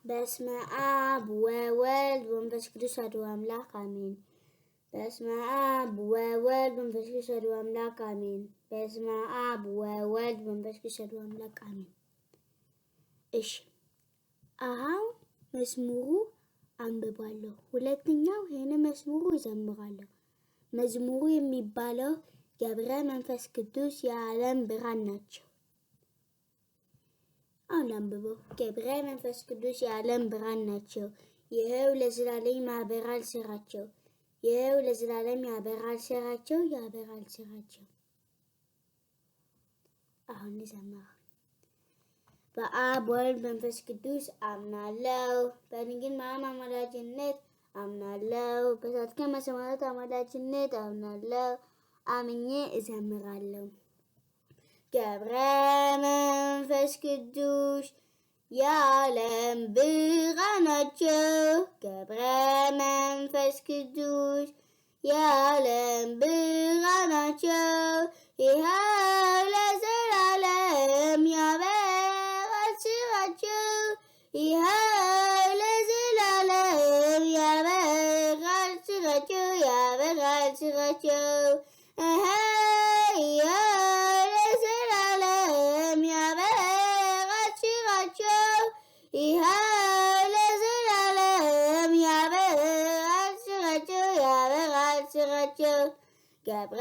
በስመ አብ ወወልድ ወመንፈስ ቅዱስ አሐዱ አምላክ አሜን። በስመ አብ ወወልድ ወመንፈስ ቅዱስ አሐዱ አምላክ አሜን። በስመ አብ ወወልድ ወመንፈስ ቅዱስ አሐዱ አምላክ አሜን። እሺ አሁን መዝሙሩ አንብባለሁ። ሁለተኛው ይሄን መዝሙሩ እዘምራለሁ። መዝሙሩ የሚባለው ገብረ መንፈስ ቅዱስ የዓለም ብርሃን ናቸው። አሁን አንብበው። ገብረ መንፈስ ቅዱስ የዓለም ብርሃን ናቸው። ይኸው ለዘላለም ያበራል ስራቸው። ይኸው ለዘላለም ያበራል ስራቸው፣ ያበራል ስራቸው። አሁን ዘመራ። በአብ ወልድ መንፈስ ቅዱስ አምናለሁ። በድንግል ማርያም አማላጅነት አምናለሁ። በእሳት ከመሰማያት አማላጅነት አምናለሁ። አምኜ እዘምራለሁ። ገብረ መንፈስ ቅዱስ የዓለም ብርሃን ናቸው። ገብረ መንፈስ ቅዱስ የዓለም ብርሃን ናቸው። ይኸው ለዘላለም ያበራል ስራቸው። ይኸው ለዘላለም ያበራል ስራቸው፣ ያበራል ስራቸው። ለዘላለም ያበራል ስራቸው። ይኸው ለዘላለም ያበራል ስራቸው፣ ያበራል ስራቸው። ገብረ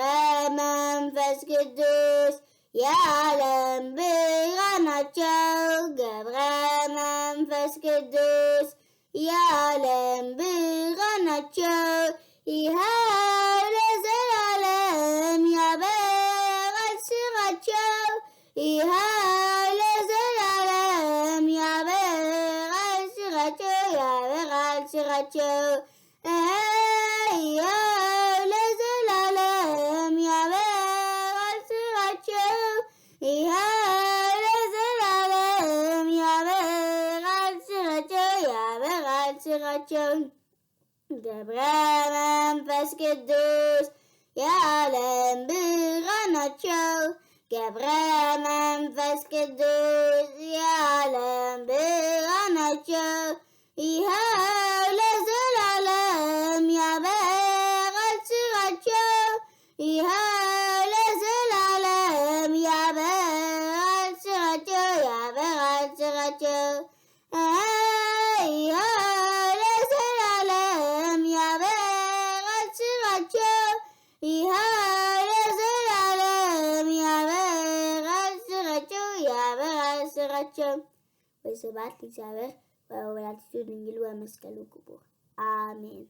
መንፈስ ቅዱስ የዓለም ብርሃን ናቸው። ገብረ መንፈስ ቅዱስ የዓለም ብርሃን ናቸው። ይኸው ለዘላለም ያበራል ስራቸው። ይኸው ለዘላለም ያበራል ስራቸው፣ ያበራል ስራቸው። ይኸው ለዘላለም ያበራል ስራቸው። ይኸው ለዘላለም ያበራል ስራቸው፣ ያበራል ስራቸው። ገብረ መንፈስ ቅዱስ የዓለም ብርሃን ናቸው። ገብረ መንፈስ ቅዱስ የዓለም ብርሃን ናቸው። ይኸው ለዘላለም ያበራል ስራቸው። ይኸው ለዘላለም ያበራል ስራቸው፣ ያበራል ስራቸው። ይኸው ለዘላለም ያበራል ስራቸው። ይኸው ለዘላለም ያበራል ስራቸው፣ ያበራል ስራቸው። ወስብሐት ለእግዚአብሔር ወለወላዲቱ ድንግል ወለመስቀሉ ክቡር አሜን።